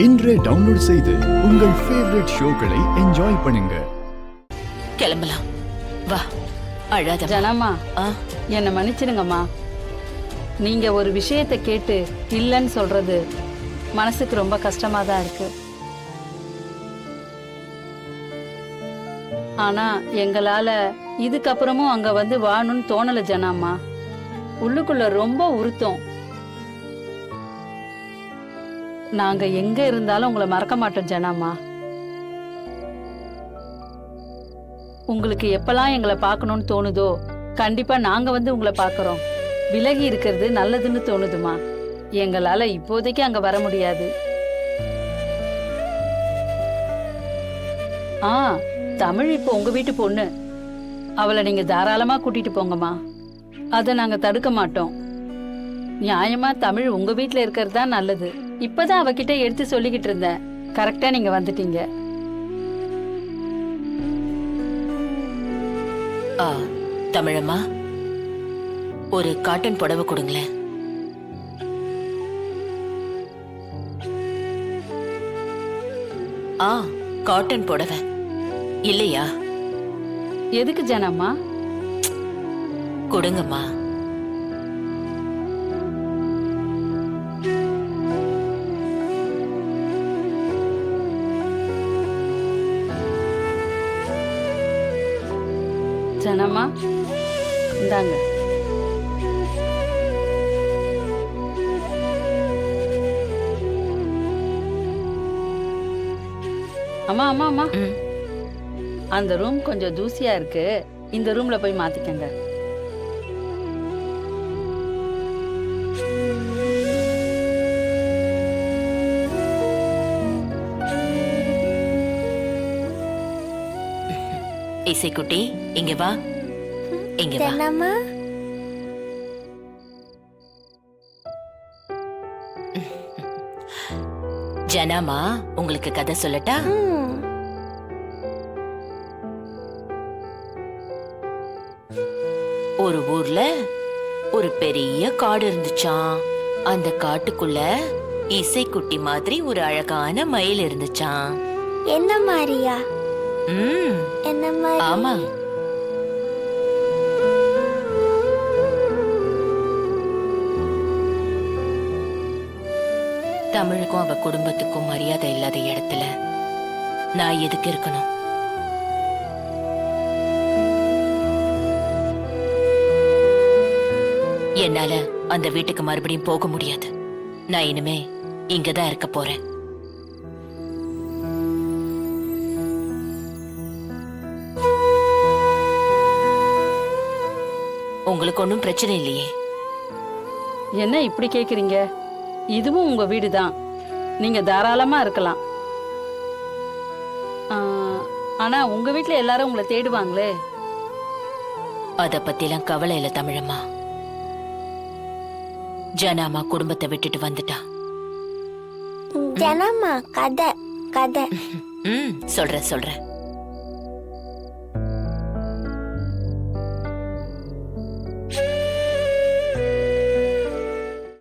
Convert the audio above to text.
இன்றே டவுன்லோட் செய்து உங்கள் ஃபேவரட் ஷோக்களை என்ஜாய் பண்ணுங்க. கிளம்பலாம் வா. அழாத ஜனம்மா, என்னை மன்னிச்சிடுங்கம்மா. நீங்க ஒரு விஷயத்தை கேட்டு இல்லைன்னு சொல்றது மனசுக்கு ரொம்ப கஷ்டமா தான் இருக்கு. ஆனா எங்களால இதுக்கப்புறமும் அங்க வந்து வாழணும்னு தோணல ஜனாம்மா. உள்ளுக்குள்ள ரொம்ப உறுத்தம். நாங்க எங்க இருந்தாலும் உங்களை மறக்க மாட்டோம் ஜனாம்மா. உங்களுக்கு எப்பெல்லாம் எங்களை பார்க்கணும்னு தோணுதோ கண்டிப்பா நாங்க வந்து உங்களை பார்க்கறோம். விலகி இருக்கிறது நல்லதுன்னு தோணுதுமா. எங்களால இப்போதைக்கு அங்க வர முடியாது. தமிழ் இப்போ உங்க வீட்டு பொண்ணு. அவளை நீங்க தாராளமா கூட்டிட்டு போங்கம்மா. அதை நாங்க தடுக்க மாட்டோம். நியாயமா தமிழ் உங்க வீட்டுல இருக்கிறது தான் நல்லது. இப்பதான் அவகிட்ட எடுத்து சொல்லிக்கிட்டு இருந்தேன். கரெக்டா நீங்க வந்துட்டீங்க. தமிழம்மா, ஒரு காட்டன் புடவை கொடுங்களேன். காட்டன் புடவை இல்லையா? எதுக்கு ஜனம்மா? கொடுங்கம்மா. ஜனம்மா இந்தாங்க. அம்மா அம்மா அம்மா, அந்த ரூம் கொஞ்சம் தூசியா இருக்கு. இந்த ரூம்ல போய் மாத்திக்கங்க. இசைக்குட்டி, இங்க வா. இங்க வா. ஜனாமா, உங்களுக்கு கதை சொல்லட்டா? ஒரு ஊர்ல ஒரு பெரிய காடு இருந்துச்சாம். அந்த காட்டுக்குள்ள இசைக்குட்டி மாதிரி ஒரு அழகான மயில் இருந்துச்சாம். என்ன மாதிரியா? என்ன மாதிரி? ஆமா. தமிழுக்கும் அவ குடும்பத்துக்கும் மரியாதை இல்லாத இடத்துல நான் எதுக்கு இருக்கணும்? என்னால அந்த வீட்டுக்கு மறுபடியும் போக முடியாது. நான் இனிமே இங்கதான் இருக்க போறேன். உங்களுக்கு ஒன்றும் பிரச்சனை இல்லையே? என்ன இப்படி கேக்குறீங்க? இதுவும் உங்க வீடு தான். நீங்க தாராளமா இருக்கலாம். ஆனா உங்க வீட்டுல எல்லாரும் உங்களை தேடுவாங்களே. அத பத்திலாம் கவலை இல்ல தமிழம்மா. ஜனாமா குடும்பத்தை விட்டுட்டு வந்துட்டா. ஜனம்மா, கதை கதை சொல்றேன்.